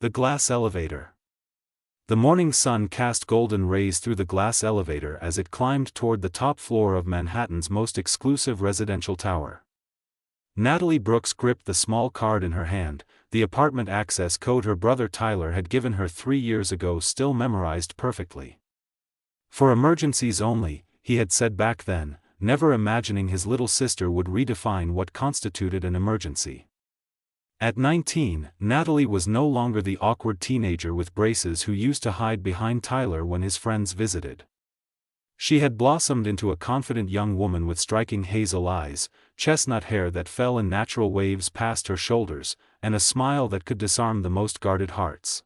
The glass elevator. The morning sun cast golden rays through the glass elevator as it climbed toward the top floor of Manhattan's most exclusive residential tower. Natalie Brooks gripped the small card in her hand, the apartment access code her brother Tyler had given her 3 years ago still memorized perfectly. For emergencies only, he had said back then, never imagining his little sister would redefine what constituted an emergency. At 19, Natalie was no longer the awkward teenager with braces who used to hide behind Tyler when his friends visited. She had blossomed into a confident young woman with striking hazel eyes, chestnut hair that fell in natural waves past her shoulders, and a smile that could disarm the most guarded hearts.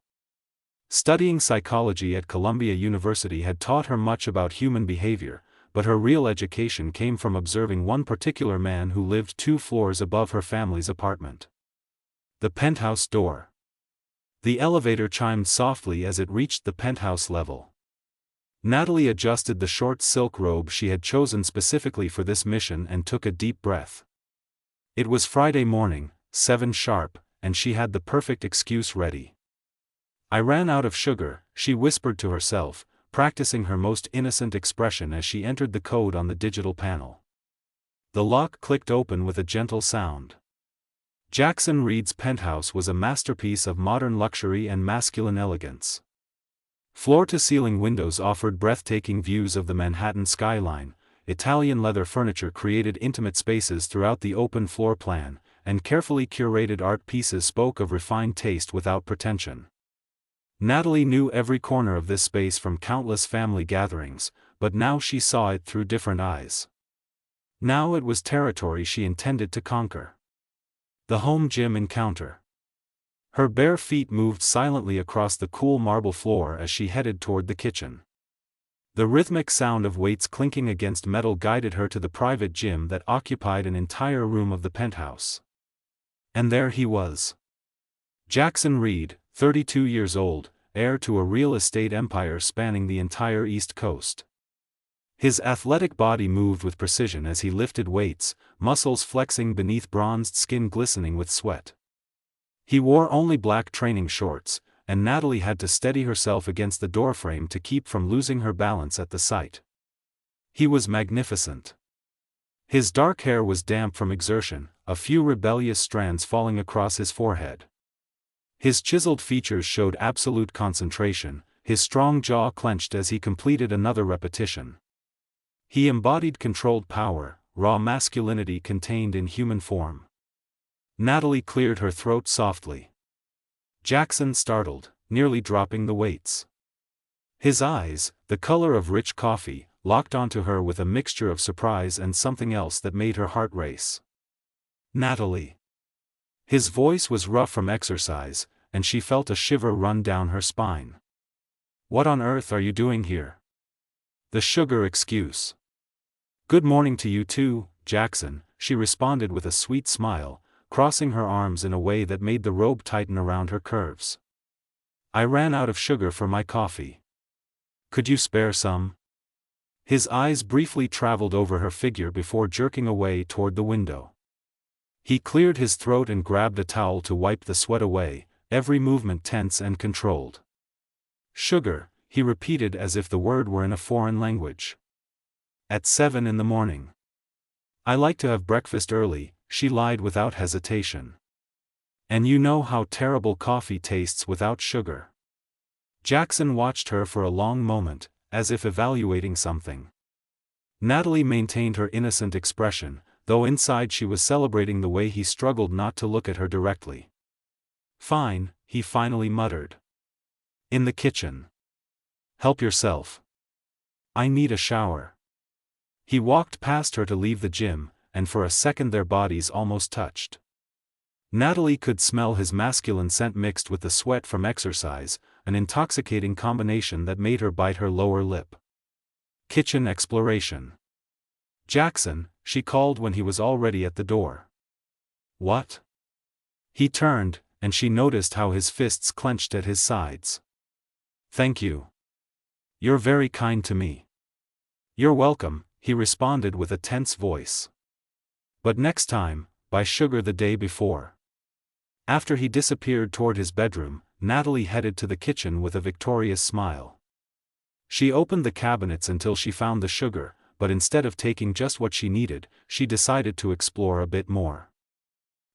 Studying psychology at Columbia University had taught her much about human behavior, but her real education came from observing one particular man who lived 2 floors above her family's apartment. The penthouse door. The elevator chimed softly as it reached the penthouse level. Natalie adjusted the short silk robe she had chosen specifically for this mission and took a deep breath. It was Friday morning, 7 sharp, and she had the perfect excuse ready. "I ran out of sugar," she whispered to herself, practicing her most innocent expression as she entered the code on the digital panel. The lock clicked open with a gentle sound. Jackson Reed's penthouse was a masterpiece of modern luxury and masculine elegance. Floor-to-ceiling windows offered breathtaking views of the Manhattan skyline, Italian leather furniture created intimate spaces throughout the open floor plan, and carefully curated art pieces spoke of refined taste without pretension. Natalie knew every corner of this space from countless family gatherings, but now she saw it through different eyes. Now it was territory she intended to conquer. The home gym encounter. Her bare feet moved silently across the cool marble floor as she headed toward the kitchen. The rhythmic sound of weights clinking against metal guided her to the private gym that occupied an entire room of the penthouse. And there he was. Jackson Reed, 32 years old, heir to a real estate empire spanning the entire East Coast. His athletic body moved with precision as he lifted weights, muscles flexing beneath bronzed skin glistening with sweat. He wore only black training shorts, and Natalie had to steady herself against the doorframe to keep from losing her balance at the sight. He was magnificent. His dark hair was damp from exertion, a few rebellious strands falling across his forehead. His chiseled features showed absolute concentration, his strong jaw clenched as he completed another repetition. He embodied controlled power, raw masculinity contained in human form. Natalie cleared her throat softly. Jackson startled, nearly dropping the weights. His eyes, the color of rich coffee, locked onto her with a mixture of surprise and something else that made her heart race. "Natalie." His voice was rough from exercise, and she felt a shiver run down her spine. "What on earth are you doing here?" The sugar excuse. "Good morning to you too, Jackson," she responded with a sweet smile, crossing her arms in a way that made the robe tighten around her curves. "I ran out of sugar for my coffee. Could you spare some?" His eyes briefly traveled over her figure before jerking away toward the window. He cleared his throat and grabbed a towel to wipe the sweat away, every movement tense and controlled. "Sugar," he repeated as if the word were in a foreign language. "At 7 in the morning. I like to have breakfast early," she lied without hesitation. "And you know how terrible coffee tastes without sugar." Jackson watched her for a long moment, as if evaluating something. Natalie maintained her innocent expression, though inside she was celebrating the way he struggled not to look at her directly. "Fine," he finally muttered. "In the kitchen. Help yourself. I need a shower." He walked past her to leave the gym, and for a second their bodies almost touched. Natalie could smell his masculine scent mixed with the sweat from exercise, an intoxicating combination that made her bite her lower lip. Kitchen exploration. "Jackson," she called when he was already at the door. "What?" He turned, and she noticed how his fists clenched at his sides. "Thank you. You're very kind to me." "You're welcome," he responded with a tense voice. "But next time, buy sugar the day before." After he disappeared toward his bedroom, Natalie headed to the kitchen with a victorious smile. She opened the cabinets until she found the sugar, but instead of taking just what she needed, she decided to explore a bit more.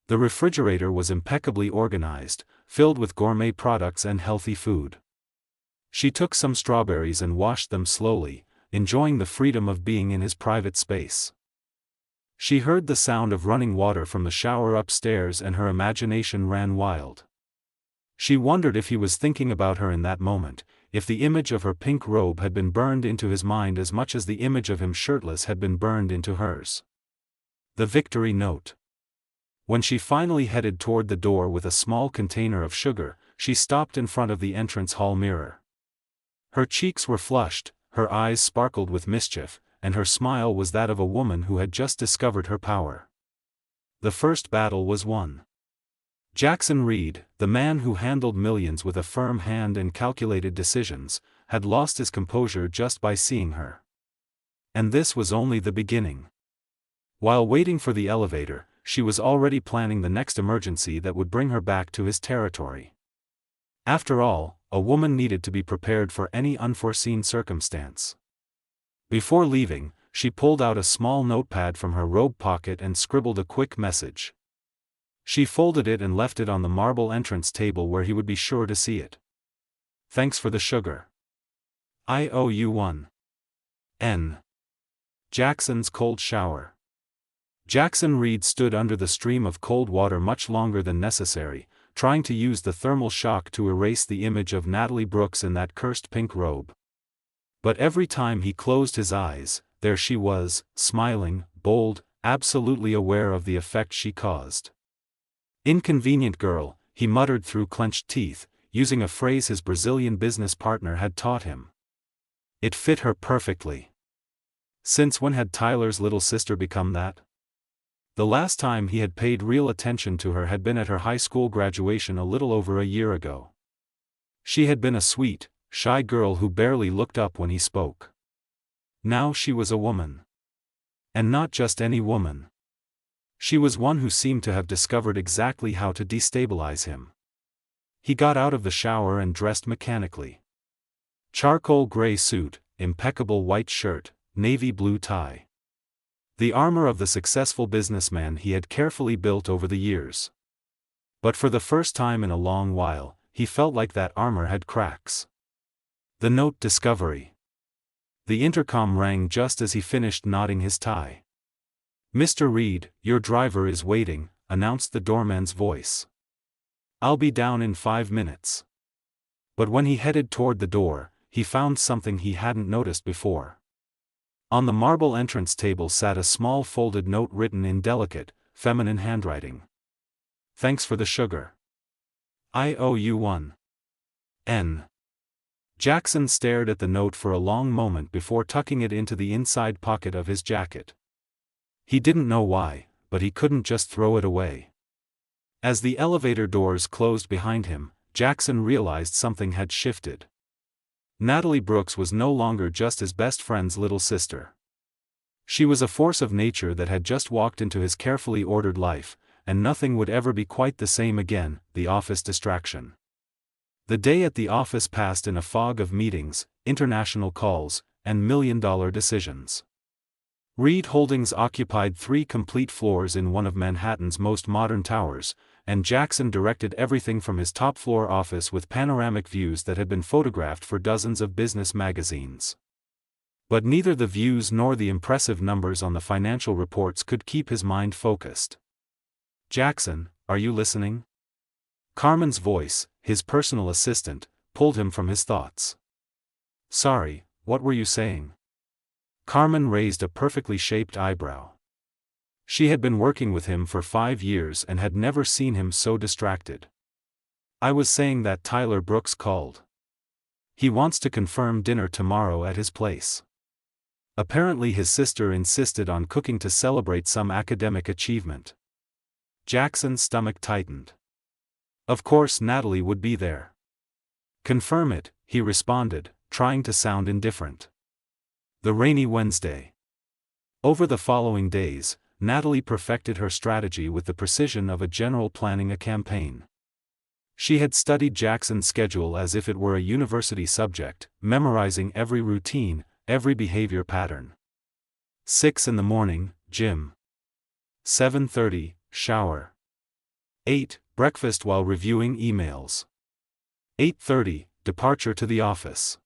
The refrigerator was impeccably organized, filled with gourmet products and healthy food. She took some strawberries and washed them slowly, enjoying the freedom of being in his private space. She heard the sound of running water from the shower upstairs and her imagination ran wild. She wondered if he was thinking about her in that moment, if the image of her pink robe had been burned into his mind as much as the image of him shirtless had been burned into hers. The victory note. When she finally headed toward the door with a small container of sugar, she stopped in front of the entrance hall mirror. Her cheeks were flushed, her eyes sparkled with mischief, and her smile was that of a woman who had just discovered her power. The first battle was won. Jackson Reed, the man who handled millions with a firm hand and calculated decisions, had lost his composure just by seeing her. And this was only the beginning. While waiting for the elevator, she was already planning the next emergency that would bring her back to his territory. After all, a woman needed to be prepared for any unforeseen circumstance. Before leaving, she pulled out a small notepad from her robe pocket and scribbled a quick message. She folded it and left it on the marble entrance table where he would be sure to see it. Thanks for the sugar. I owe you one. N. Jackson's cold shower. Jackson Reed stood under the stream of cold water much longer than necessary, trying to use the thermal shock to erase the image of Natalie Brooks in that cursed pink robe. But every time he closed his eyes, there she was, smiling, bold, absolutely aware of the effect she caused. Inconvenient girl, he muttered through clenched teeth, using a phrase his Brazilian business partner had taught him. It fit her perfectly. Since when had Tyler's little sister become that? The last time he had paid real attention to her had been at her high school graduation a little over a year ago. She had been a sweet, shy girl who barely looked up when he spoke. Now she was a woman. And not just any woman. She was one who seemed to have discovered exactly how to destabilize him. He got out of the shower and dressed mechanically. Charcoal gray suit, impeccable white shirt, navy blue tie. The armor of the successful businessman he had carefully built over the years. But for the first time in a long while, he felt like that armor had cracks. The note discovery. The intercom rang just as he finished knotting his tie. Mr. Reed, your driver is waiting, announced the doorman's voice. I'll be down in 5 minutes. But when he headed toward the door, he found something he hadn't noticed before. On the marble entrance table sat a small folded note written in delicate, feminine handwriting. Thanks for the sugar. I owe you one. N. Jackson stared at the note for a long moment before tucking it into the inside pocket of his jacket. He didn't know why, but he couldn't just throw it away. As the elevator doors closed behind him, Jackson realized something had shifted. Natalie Brooks was no longer just his best friend's little sister. She was a force of nature that had just walked into his carefully ordered life, and nothing would ever be quite the same again, the office distraction. The day at the office passed in a fog of meetings, international calls, and million-dollar decisions. Reed Holdings occupied 3 complete floors in one of Manhattan's most modern towers, and Jackson directed everything from his top-floor office with panoramic views that had been photographed for dozens of business magazines. But neither the views nor the impressive numbers on the financial reports could keep his mind focused. Jackson, are you listening? Carmen's voice, his personal assistant, pulled him from his thoughts. Sorry, what were you saying? Carmen raised a perfectly shaped eyebrow. She had been working with him for 5 years and had never seen him so distracted. I was saying that Tyler Brooks called. He wants to confirm dinner tomorrow at his place. Apparently his sister insisted on cooking to celebrate some academic achievement. Jackson's stomach tightened. Of course Natalie would be there. Confirm it, he responded, trying to sound indifferent. The rainy Wednesday. Over the following days, Natalie perfected her strategy with the precision of a general planning a campaign. She had studied Jackson's schedule as if it were a university subject, memorizing every routine, every behavior pattern. 6 in the morning, gym. 7:30, shower. 8, breakfast while reviewing emails. 8:30, departure to the office.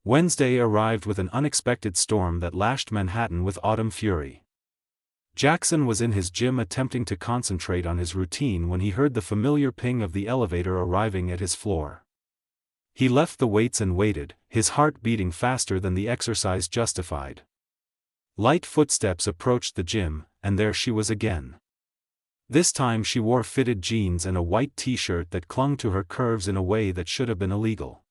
Wednesday arrived with an unexpected storm that lashed Manhattan with autumn fury. Jackson was in his gym attempting to concentrate on his routine when he heard the familiar ping of the elevator arriving at his floor. He left the weights and waited, his heart beating faster than the exercise justified. Light footsteps approached the gym, and there she was again. This time she wore fitted jeans and a white t-shirt that clung to her curves in a way that should have been illegal.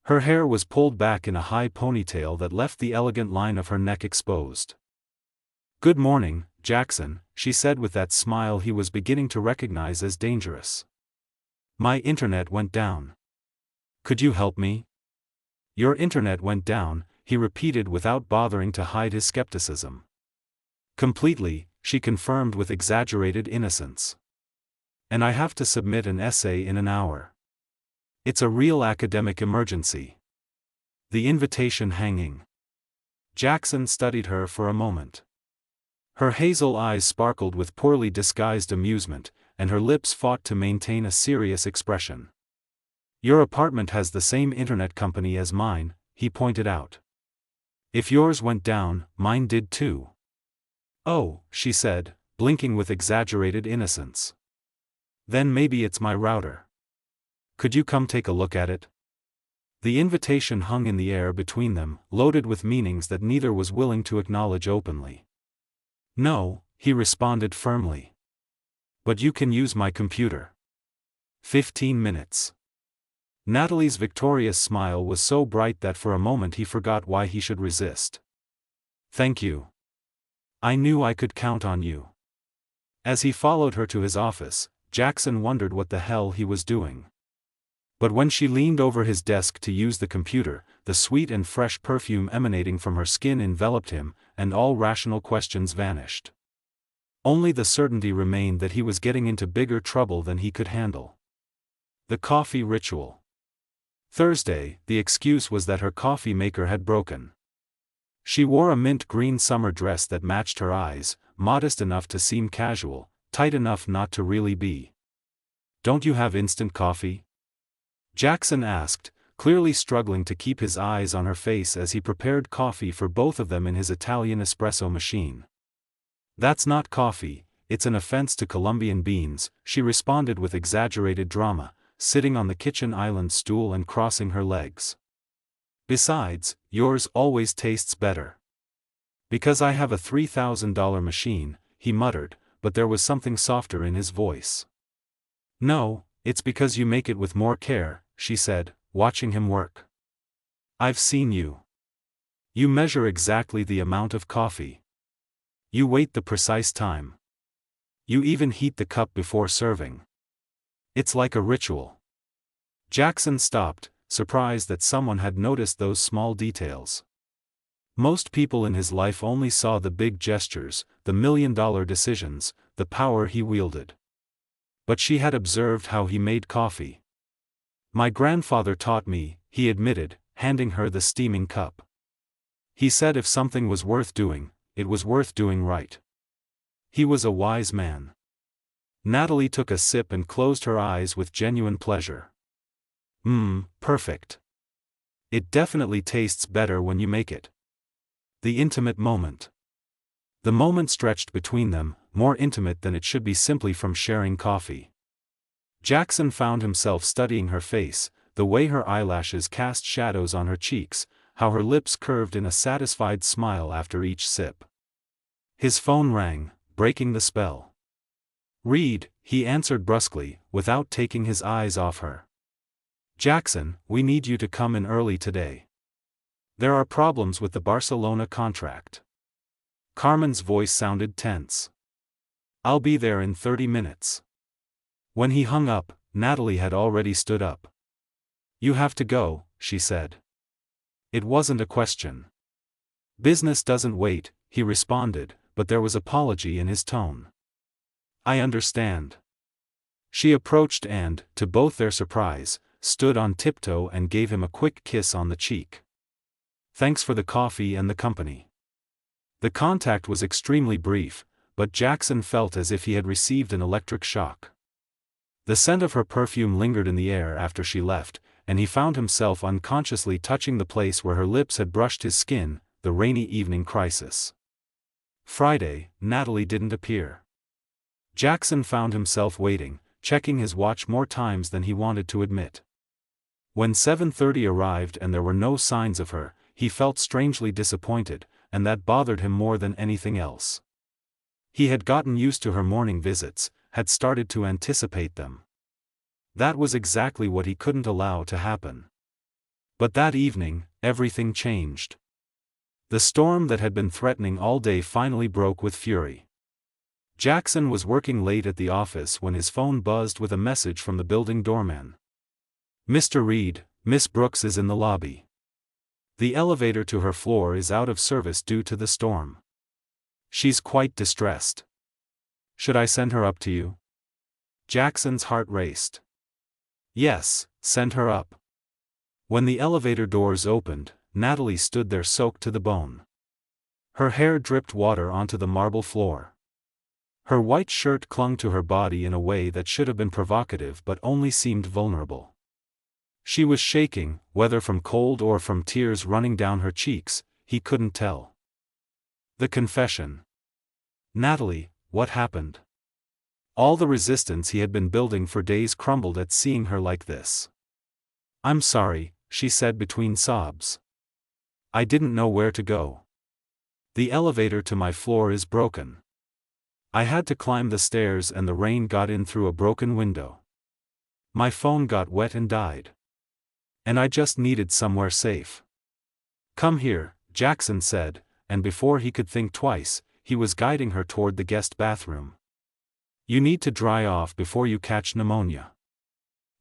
Her hair was pulled back in a high ponytail that left the elegant line of her neck exposed. "Good morning, Jackson," she said with that smile he was beginning to recognize as dangerous. "My internet went down. Could you help me?" "Your internet went down," he repeated without bothering to hide his skepticism. "Completely," she confirmed with exaggerated innocence. "And I have to submit an essay in an hour. It's a real academic emergency." The invitation hanging. Jackson studied her for a moment. Her hazel eyes sparkled with poorly disguised amusement, and her lips fought to maintain a serious expression. "Your apartment has the same internet company as mine," he pointed out. "If yours went down, mine did too." "Oh," she said, blinking with exaggerated innocence. "Then maybe it's my router. Could you come take a look at it?" The invitation hung in the air between them, loaded with meanings that neither was willing to acknowledge openly. "No," he responded firmly. "But you can use my computer." 15 minutes. Natalie's victorious smile was so bright that for a moment he forgot why he should resist. "Thank you. I knew I could count on you." As he followed her to his office, Jackson wondered what the hell he was doing. But when she leaned over his desk to use the computer, the sweet and fresh perfume emanating from her skin enveloped him, and all rational questions vanished. Only the certainty remained that he was getting into bigger trouble than he could handle. The coffee ritual. Thursday, the excuse was that her coffee maker had broken. She wore a mint green summer dress that matched her eyes, modest enough to seem casual, tight enough not to really be. "Don't you have instant coffee?" Jackson asked, clearly struggling to keep his eyes on her face as he prepared coffee for both of them in his Italian espresso machine. "That's not coffee, it's an offense to Colombian beans," she responded with exaggerated drama, sitting on the kitchen island stool and crossing her legs. "Besides, yours always tastes better." "Because I have a $3,000 machine," he muttered, but there was something softer in his voice. "No, it's because you make it with more care," she said, watching him work. "I've seen you. You measure exactly the amount of coffee. You wait the precise time. You even heat the cup before serving. It's like a ritual." Jackson stopped, surprised that someone had noticed those small details. Most people in his life only saw the big gestures, the million-dollar decisions, the power he wielded. But she had observed how he made coffee. "My grandfather taught me," he admitted, handing her the steaming cup. "He said if something was worth doing, it was worth doing right. He was a wise man." Natalie took a sip and closed her eyes with genuine pleasure. Perfect. It definitely tastes better when you make it." The intimate moment. The moment stretched between them, more intimate than it should be simply from sharing coffee. Jackson found himself studying her face, the way her eyelashes cast shadows on her cheeks, how her lips curved in a satisfied smile after each sip. His phone rang, breaking the spell. "Reed," he answered brusquely, without taking his eyes off her. "Jackson, we need you to come in early today. There are problems with the Barcelona contract." Carmen's voice sounded tense. "I'll be there in 30 minutes. When he hung up, Natalie had already stood up. "You have to go," she said. It wasn't a question. "Business doesn't wait," he responded, but there was apology in his tone. "I understand." She approached and, to both their surprise, stood on tiptoe and gave him a quick kiss on the cheek. "Thanks for the coffee and the company." The contact was extremely brief, but Jackson felt as if he had received an electric shock. The scent of her perfume lingered in the air after she left, and he found himself unconsciously touching the place where her lips had brushed his skin, the rainy evening crisis. Friday, Natalie didn't appear. Jackson found himself waiting, checking his watch more times than he wanted to admit. When 7:30 arrived and there were no signs of her, he felt strangely disappointed, and that bothered him more than anything else. He had gotten used to her morning visits, had started to anticipate them. That was exactly what he couldn't allow to happen. But that evening, everything changed. The storm that had been threatening all day finally broke with fury. Jackson was working late at the office when his phone buzzed with a message from the building doorman. "Mr. Reed, Miss Brooks is in the lobby. The elevator to her floor is out of service due to the storm. She's quite distressed. Should I send her up to you?" Jackson's heart raced. Yes, send her up. When the elevator doors opened, Natalie stood there soaked to the bone. Her hair dripped water onto the marble floor. Her white shirt clung to her body in a way that should have been provocative but only seemed vulnerable. She was shaking, whether from cold or from tears running down her cheeks, he couldn't tell. The confession. "Natalie, what happened?" All the resistance he had been building for days crumbled at seeing her like this. "I'm sorry," she said between sobs. "I didn't know where to go. The elevator to my floor is broken. I had to climb the stairs and the rain got in through a broken window. My phone got wet and died. And I just needed somewhere safe." "Come here," Jackson said, and before he could think twice, he was guiding her toward the guest bathroom. "You need to dry off before you catch pneumonia."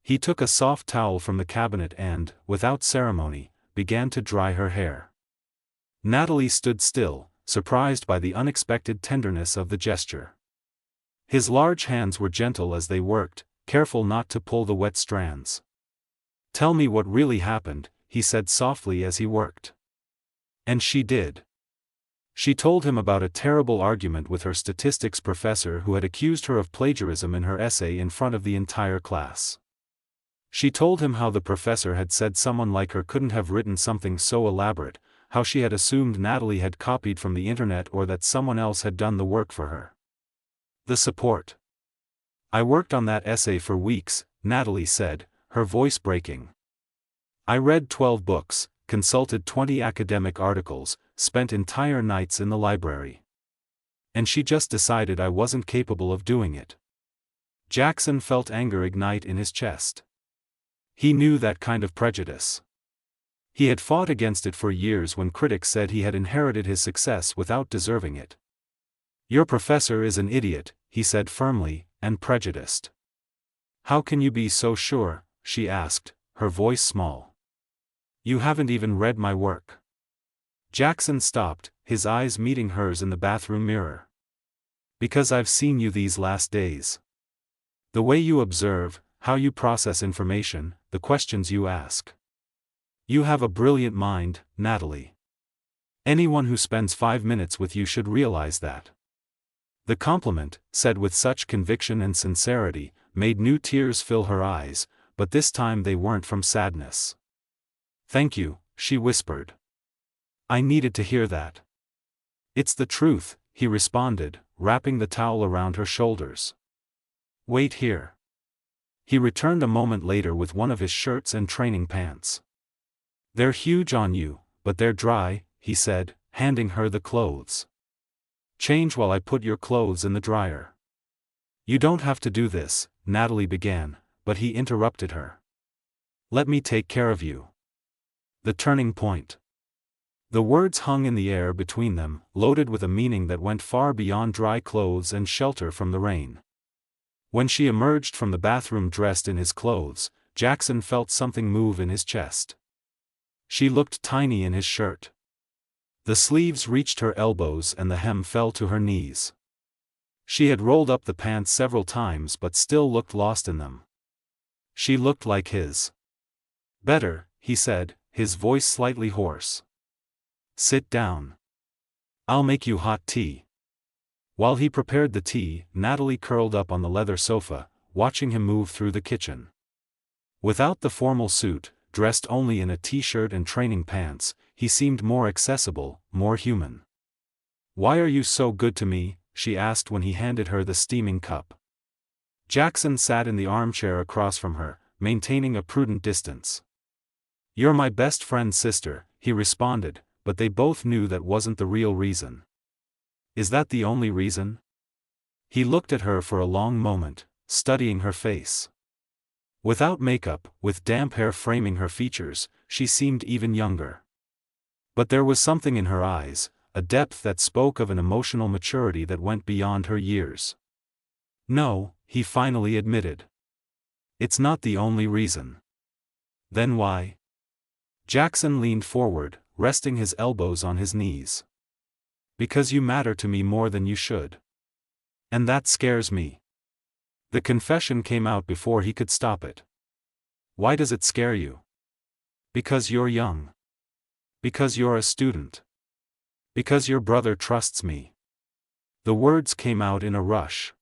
He took a soft towel from the cabinet and, without ceremony, began to dry her hair. Natalie stood still, surprised by the unexpected tenderness of the gesture. His large hands were gentle as they worked, careful not to pull the wet strands. "Tell me what really happened," he said softly as he worked. And she did. She told him about a terrible argument with her statistics professor who had accused her of plagiarism in her essay in front of the entire class. She told him how the professor had said someone like her couldn't have written something so elaborate, how she had assumed Natalie had copied from the internet or that someone else had done the work for her. The support. "I worked on that essay for weeks," Natalie said, her voice breaking. "I read 12 books, consulted 20 academic articles, spent entire nights in the library. And she just decided I wasn't capable of doing it." Jackson felt anger ignite in his chest. He knew that kind of prejudice. He had fought against it for years when critics said he had inherited his success without deserving it. "Your professor is an idiot," he said firmly, "and prejudiced." "How can you be so sure?" she asked, her voice small. "You haven't even read my work." Jackson stopped, his eyes meeting hers in the bathroom mirror. "Because I've seen you these last days. The way you observe, how you process information, the questions you ask. You have a brilliant mind, Natalie. Anyone who spends 5 minutes with you should realize that." The compliment, said with such conviction and sincerity, made new tears fill her eyes, but this time they weren't from sadness. "Thank you," she whispered. "I needed to hear that." "It's the truth," he responded, wrapping the towel around her shoulders. "Wait here." He returned a moment later with one of his shirts and training pants. "They're huge on you, but they're dry," he said, handing her the clothes. "Change while I put your clothes in the dryer." "You don't have to do this," Natalie began, but he interrupted her. "Let me take care of you." The turning point. The words hung in the air between them, loaded with a meaning that went far beyond dry clothes and shelter from the rain. When she emerged from the bathroom dressed in his clothes, Jackson felt something move in his chest. She looked tiny in his shirt. The sleeves reached her elbows and the hem fell to her knees. She had rolled up the pants several times but still looked lost in them. She looked like his. "Better," he said, his voice slightly hoarse. "Sit down. I'll make you hot tea." While he prepared the tea, Natalie curled up on the leather sofa, watching him move through the kitchen. Without the formal suit, dressed only in a t-shirt and training pants, he seemed more accessible, more human. "Why are you so good to me?" she asked when he handed her the steaming cup. Jackson sat in the armchair across from her, maintaining a prudent distance. "You're my best friend's sister," he responded, but they both knew that wasn't the real reason. "Is that the only reason?" He looked at her for a long moment, studying her face. Without makeup, with damp hair framing her features, she seemed even younger. But there was something in her eyes, a depth that spoke of an emotional maturity that went beyond her years. "No," he finally admitted. "It's not the only reason." "Then why?" Jackson leaned forward, resting his elbows on his knees. "Because you matter to me more than you should. And that scares me." The confession came out before he could stop it. "Why does it scare you?" "Because you're young. Because you're a student. Because your brother trusts me." The words came out in a rush.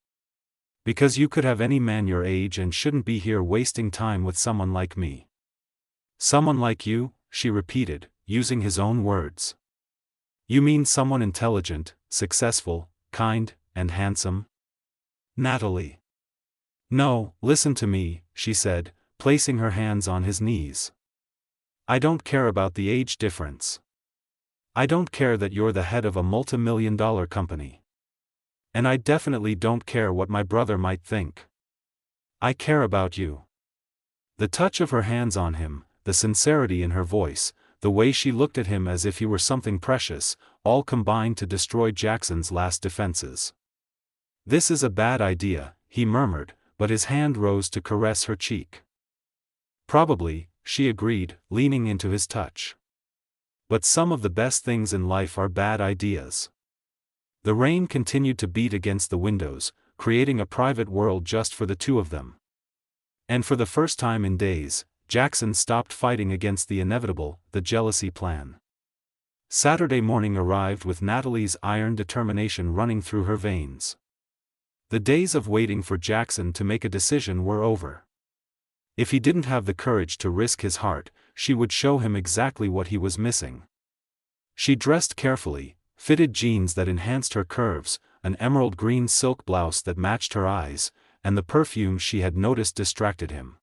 "Because you could have any man your age and shouldn't be here wasting time with someone like me." "Someone like you?" she repeated, using his own words. "You mean someone intelligent, successful, kind, and handsome?" "Natalie." "No, listen to me," she said, placing her hands on his knees. "I don't care about the age difference. I don't care that you're the head of a multi-million-dollar company. And I definitely don't care what my brother might think. I care about you." The touch of her hands on him, the sincerity in her voice, the way she looked at him as if he were something precious, all combined to destroy Jackson's last defenses. "This is a bad idea," he murmured, but his hand rose to caress her cheek. "Probably," she agreed, leaning into his touch. "But some of the best things in life are bad ideas." The rain continued to beat against the windows, creating a private world just for the two of them. And for the first time in days, Jackson stopped fighting against the inevitable, the jealousy plan. Saturday morning arrived with Natalie's iron determination running through her veins. The days of waiting for Jackson to make a decision were over. If he didn't have the courage to risk his heart, she would show him exactly what he was missing. She dressed carefully, fitted jeans that enhanced her curves, an emerald green silk blouse that matched her eyes, and the perfume she had noticed distracted him.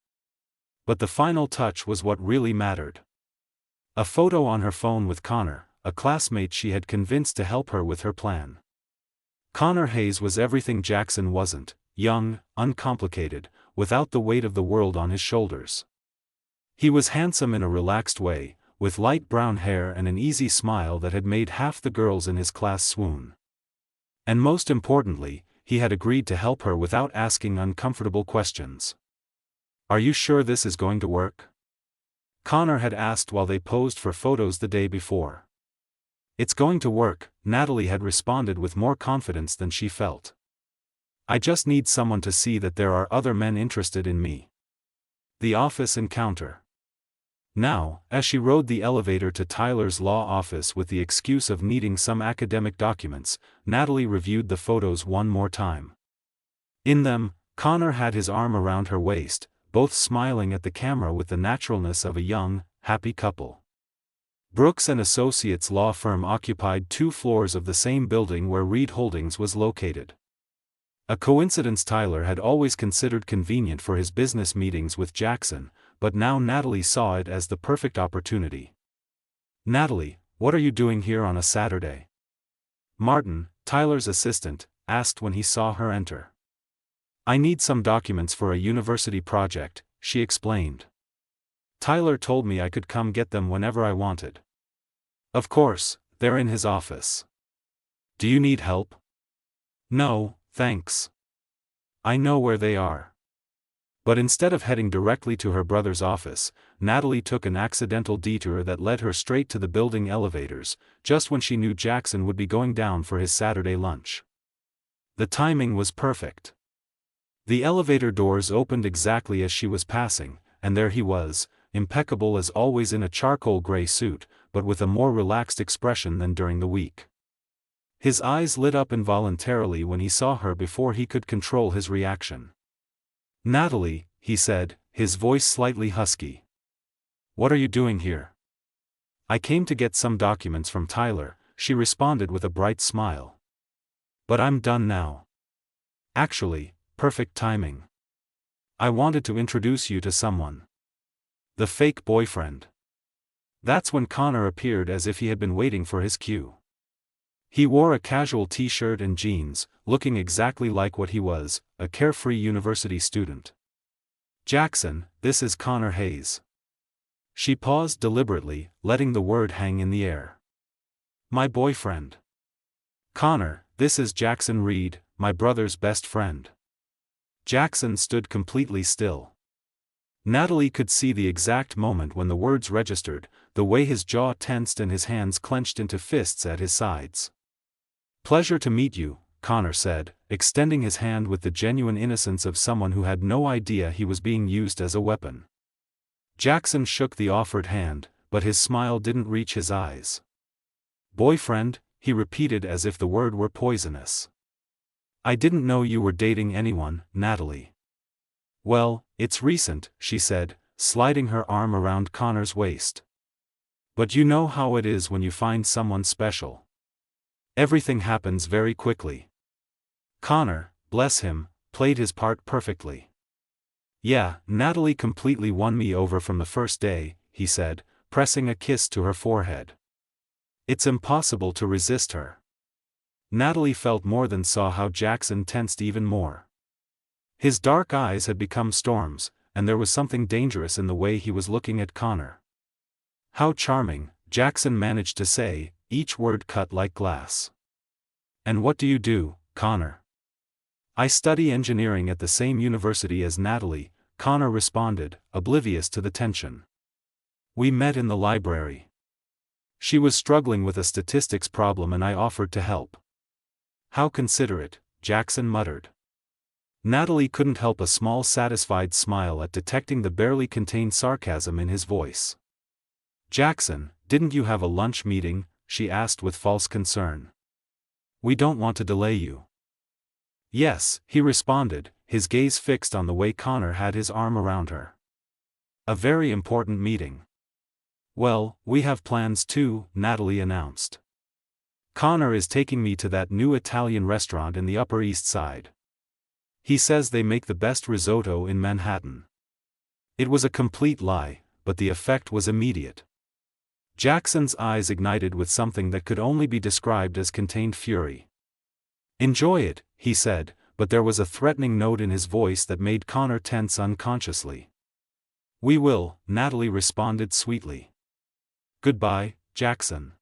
But the final touch was what really mattered. A photo on her phone with Connor, a classmate she had convinced to help her with her plan. Connor Hayes was everything Jackson wasn't: young, uncomplicated, without the weight of the world on his shoulders. He was handsome in a relaxed way, with light brown hair and an easy smile that had made half the girls in his class swoon. And most importantly, he had agreed to help her without asking uncomfortable questions. "Are you sure this is going to work?" Connor had asked while they posed for photos the day before. "It's going to work," Natalie had responded with more confidence than she felt. "I just need someone to see that there are other men interested in me." The office encounter. Now, as she rode the elevator to Tyler's law office with the excuse of needing some academic documents, Natalie reviewed the photos one more time. In them, Connor had his arm around her waist, both smiling at the camera with the naturalness of a young, happy couple. Brooks and Associates law firm occupied 2 floors of the same building where Reed Holdings was located. A coincidence Tyler had always considered convenient for his business meetings with Jackson, but now Natalie saw it as the perfect opportunity. "Natalie, what are you doing here on a Saturday?" Martin, Tyler's assistant, asked when he saw her enter. "I need some documents for a university project," she explained. "Tyler told me I could come get them whenever I wanted." "Of course, they're in his office. Do you need help?" "No, thanks. I know where they are." But instead of heading directly to her brother's office, Natalie took an accidental detour that led her straight to the building elevators, just when she knew Jackson would be going down for his Saturday lunch. The timing was perfect. The elevator doors opened exactly as she was passing, and there he was, impeccable as always in a charcoal gray suit, but with a more relaxed expression than during the week. His eyes lit up involuntarily when he saw her before he could control his reaction. "Natalie," he said, his voice slightly husky. "What are you doing here?" "I came to get some documents from Tyler," she responded with a bright smile. "But I'm done now." "Actually, perfect timing. I wanted to introduce you to someone." "The fake boyfriend." That's when Connor appeared as if he had been waiting for his cue. He wore a casual t-shirt and jeans, looking exactly like what he was, a carefree university student. "Jackson, this is Connor Hayes." She paused deliberately, letting the word hang in the air. "My boyfriend." "Connor, this is Jackson Reed, my brother's best friend." Jackson stood completely still. Natalie could see the exact moment when the words registered, the way his jaw tensed and his hands clenched into fists at his sides. "Pleasure to meet you," Connor said, extending his hand with the genuine innocence of someone who had no idea he was being used as a weapon. Jackson shook the offered hand, but his smile didn't reach his eyes. "Boyfriend," he repeated as if the word were poisonous. "I didn't know you were dating anyone, Natalie." "Well, it's recent," she said, sliding her arm around Connor's waist. "But you know how it is when you find someone special. Everything happens very quickly." Connor, bless him, played his part perfectly. "Yeah, Natalie completely won me over from the first day," he said, pressing a kiss to her forehead. "It's impossible to resist her." Natalie felt more than saw how Jackson tensed even more. His dark eyes had become storms, and there was something dangerous in the way he was looking at Connor. "How charming," Jackson managed to say, each word cut like glass. "And what do you do, Connor?" "I study engineering at the same university as Natalie," Connor responded, oblivious to the tension. "We met in the library. She was struggling with a statistics problem and I offered to help." "How considerate," Jackson muttered. Natalie couldn't help a small satisfied smile at detecting the barely contained sarcasm in his voice. "Jackson, didn't you have a lunch meeting?" she asked with false concern. "We don't want to delay you." "Yes," he responded, his gaze fixed on the way Connor had his arm around her. "A very important meeting." "Well, we have plans too," Natalie announced. "Connor is taking me to that new Italian restaurant in the Upper East Side. He says they make the best risotto in Manhattan." It was a complete lie, but the effect was immediate. Jackson's eyes ignited with something that could only be described as contained fury. "Enjoy it," he said, but there was a threatening note in his voice that made Connor tense unconsciously. "We will," Natalie responded sweetly. "Goodbye, Jackson."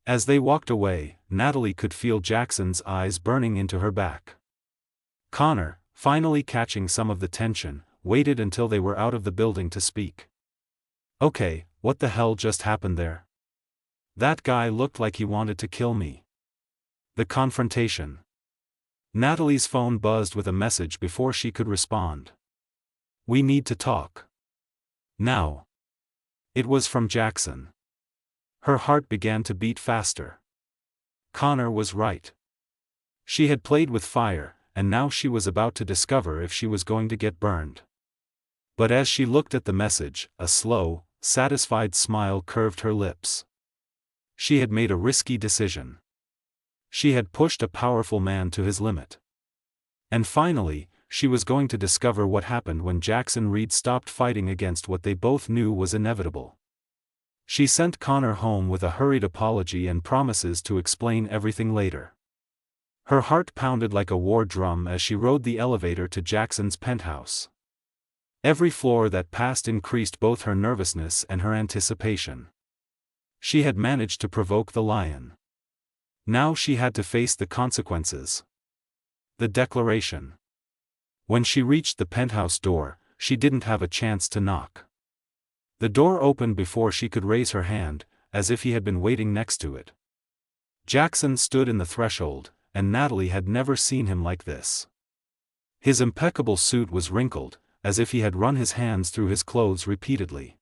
As they walked away, Natalie could feel Jackson's eyes burning into her back. Connor, finally catching some of the tension, waited until they were out of the building to speak. "Okay, what the hell just happened there? That guy looked like he wanted to kill me." The confrontation. Natalie's phone buzzed with a message before she could respond. "We need to talk. Now." It was from Jackson. Her heart began to beat faster. Connor was right. She had played with fire, and now she was about to discover if she was going to get burned. But as she looked at the message, a slow, satisfied smile curved her lips. She had made a risky decision. She had pushed a powerful man to his limit. And finally, she was going to discover what happened when Jackson Reed stopped fighting against what they both knew was inevitable. She sent Connor home with a hurried apology and promises to explain everything later. Her heart pounded like a war drum as she rode the elevator to Jackson's penthouse. Every floor that passed increased both her nervousness and her anticipation. She had managed to provoke the lion. Now she had to face the consequences. The declaration. When she reached the penthouse door, she didn't have a chance to knock. The door opened before she could raise her hand, as if he had been waiting next to it. Jackson stood in the threshold, and Natalie had never seen him like this. His impeccable suit was wrinkled, as if he had run his hands through his clothes repeatedly.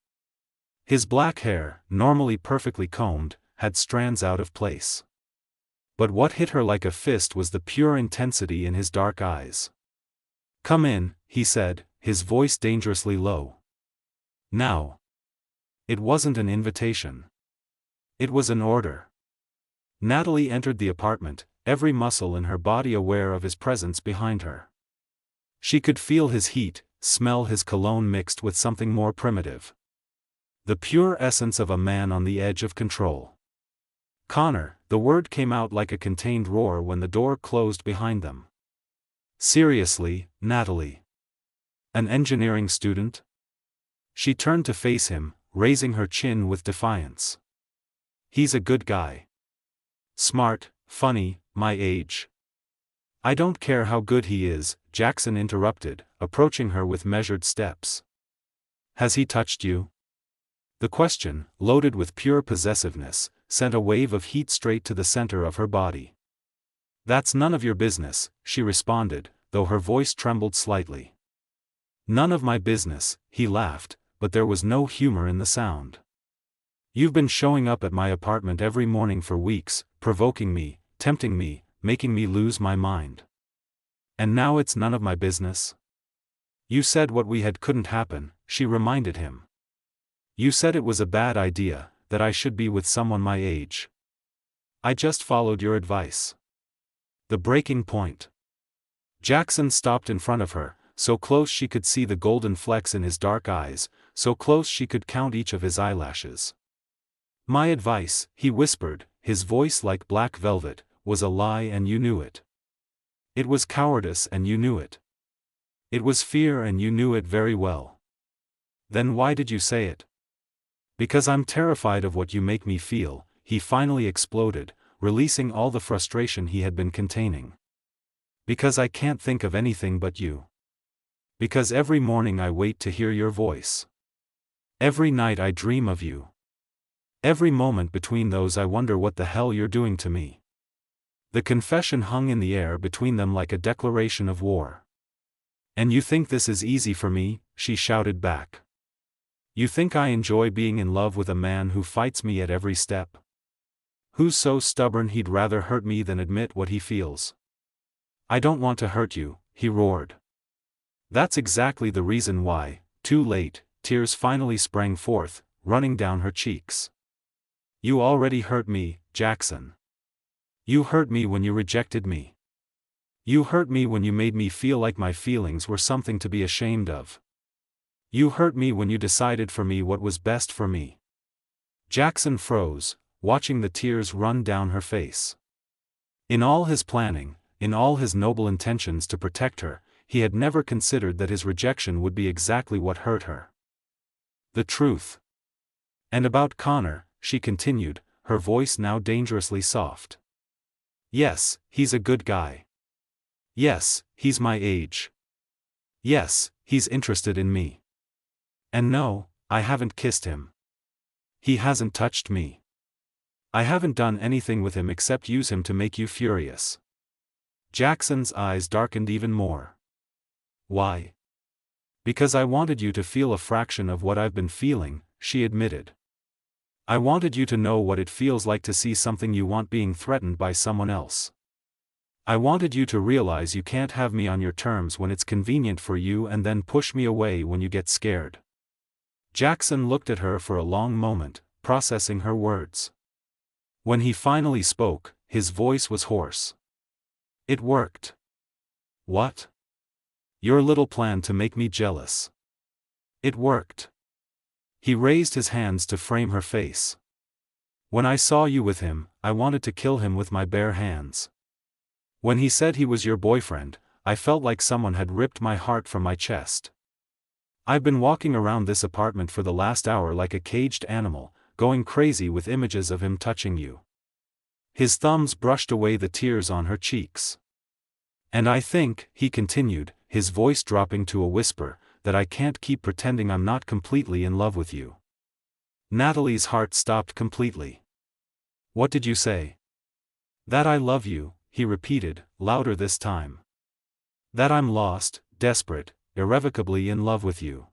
His black hair, normally perfectly combed, had strands out of place. But what hit her like a fist was the pure intensity in his dark eyes. "Come in," he said, his voice dangerously low. Now. It wasn't an invitation. It was an order. Natalie entered the apartment, every muscle in her body aware of his presence behind her. She could feel his heat, smell his cologne mixed with something more primitive. The pure essence of a man on the edge of control. "Connor," the word came out like a contained roar when the door closed behind them. "Seriously, Natalie? An engineering student?" She turned to face him, raising her chin with defiance. "He's a good guy. Smart, funny, my age." "I don't care how good he is," Jackson interrupted, approaching her with measured steps. "Has he touched you?" The question, loaded with pure possessiveness, sent a wave of heat straight to the center of her body. "That's none of your business," she responded, though her voice trembled slightly. "None of my business," he laughed, but there was no humor in the sound. "You've been showing up at my apartment every morning for weeks, provoking me, tempting me, making me lose my mind. And now it's none of my business?" "You said what we had couldn't happen," she reminded him. "You said it was a bad idea, that I should be with someone my age. I just followed your advice." The breaking point. Jackson stopped in front of her, so close she could see the golden flecks in his dark eyes, so close she could count each of his eyelashes. "My advice," he whispered, his voice like black velvet, "was a lie and you knew it. It was cowardice and you knew it. It was fear and you knew it very well. Then why did you say it?" "Because I'm terrified of what you make me feel," he finally exploded, releasing all the frustration he had been containing. "Because I can't think of anything but you. Because every morning I wait to hear your voice. Every night I dream of you. Every moment between those I wonder what the hell you're doing to me." The confession hung in the air between them like a declaration of war. "And you think this is easy for me?" she shouted back. "You think I enjoy being in love with a man who fights me at every step? Who's so stubborn he'd rather hurt me than admit what he feels?" "I don't want to hurt you," he roared. "That's exactly the reason why." Too late, tears finally sprang forth, running down her cheeks. "You already hurt me, Jackson. You hurt me when you rejected me. You hurt me when you made me feel like my feelings were something to be ashamed of. You hurt me when you decided for me what was best for me." Jackson froze, watching the tears run down her face. In all his planning, in all his noble intentions to protect her, he had never considered that his rejection would be exactly what hurt her. The truth. "And about Connor," she continued, her voice now dangerously soft. "Yes, he's a good guy. Yes, he's my age. Yes, he's interested in me. And no, I haven't kissed him. He hasn't touched me. I haven't done anything with him except use him to make you furious." Jackson's eyes darkened even more. "Why?" "Because I wanted you to feel a fraction of what I've been feeling," she admitted. "I wanted you to know what it feels like to see something you want being threatened by someone else. I wanted you to realize you can't have me on your terms when it's convenient for you and then push me away when you get scared." Jackson looked at her for a long moment, processing her words. When he finally spoke, his voice was hoarse. "It worked." "What?" "Your little plan to make me jealous. It worked." He raised his hands to frame her face. "When I saw you with him, I wanted to kill him with my bare hands. When he said he was your boyfriend, I felt like someone had ripped my heart from my chest. I've been walking around this apartment for the last hour like a caged animal, going crazy with images of him touching you." His thumbs brushed away the tears on her cheeks. "And I think," he continued, his voice dropping to a whisper, "that I can't keep pretending I'm not completely in love with you." Natalie's heart stopped completely. "What did you say?" "That I love you," he repeated, louder this time. That I'm lost, desperate, irrevocably in love with you.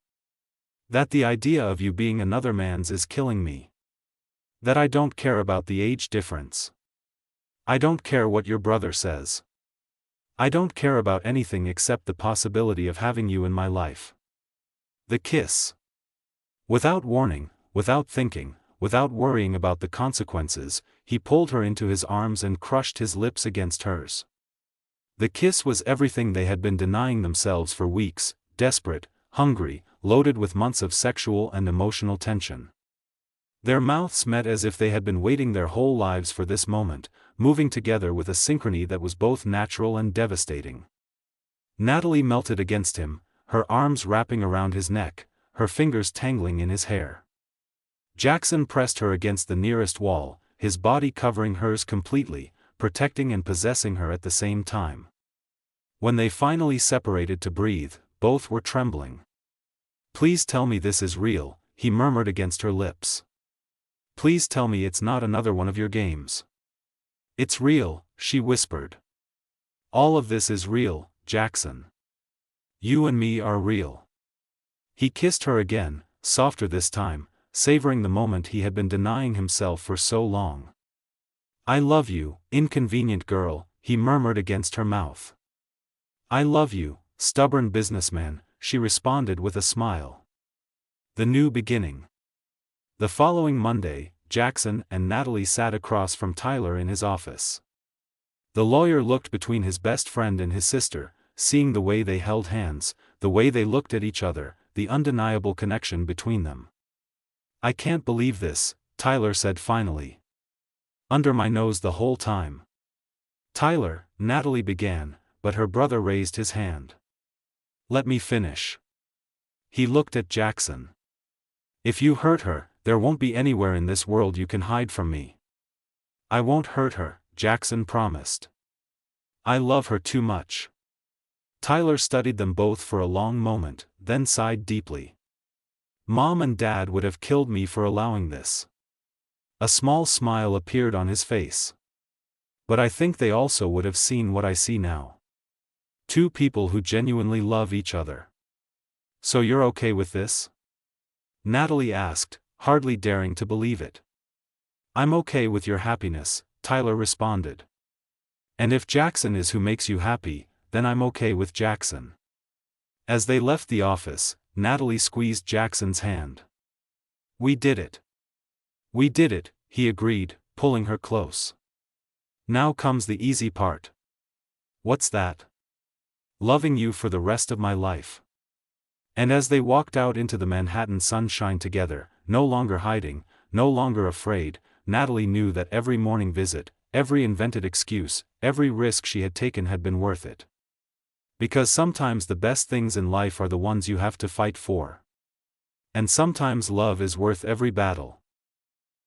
That the idea of you being another man's is killing me. That I don't care about the age difference. I don't care what your brother says. I don't care about anything except the possibility of having you in my life. The kiss. Without warning, without thinking, without worrying about the consequences, he pulled her into his arms and crushed his lips against hers. The kiss was everything they had been denying themselves for weeks, desperate, hungry, loaded with months of sexual and emotional tension. Their mouths met as if they had been waiting their whole lives for this moment, moving together with a synchrony that was both natural and devastating. Natalie melted against him, her arms wrapping around his neck, her fingers tangling in his hair. Jackson pressed her against the nearest wall, his body covering hers completely, protecting and possessing her at the same time. When they finally separated to breathe, both were trembling. "Please tell me this is real," he murmured against her lips. "Please tell me it's not another one of your games." "It's real," she whispered. "All of this is real, Jackson. You and me are real." He kissed her again, softer this time, savoring the moment he had been denying himself for so long. "I love you, inconvenient girl," he murmured against her mouth. "I love you, stubborn businessman," she responded with a smile. The new beginning. The following Monday, Jackson and Natalie sat across from Tyler in his office. The lawyer looked between his best friend and his sister, seeing the way they held hands, the way they looked at each other, the undeniable connection between them. "I can't believe this," Tyler said finally. "Under my nose the whole time." "Tyler," Natalie began, but her brother raised his hand. "Let me finish." He looked at Jackson. "If you hurt her, there won't be anywhere in this world you can hide from me." "I won't hurt her," Jackson promised. "I love her too much." Tyler studied them both for a long moment, then sighed deeply. "Mom and Dad would have killed me for allowing this." A small smile appeared on his face. "But I think they also would have seen what I see now. Two people who genuinely love each other." "So you're okay with this?" Natalie asked, hardly daring to believe it. "I'm okay with your happiness," Tyler responded. "And if Jackson is who makes you happy, then I'm okay with Jackson." As they left the office, Natalie squeezed Jackson's hand. "We did it." "We did it," he agreed, pulling her close. "Now comes the easy part." "What's that?" "Loving you for the rest of my life." And as they walked out into the Manhattan sunshine together, no longer hiding, no longer afraid, Natalie knew that every morning visit, every invented excuse, every risk she had taken had been worth it. Because sometimes the best things in life are the ones you have to fight for. And sometimes love is worth every battle.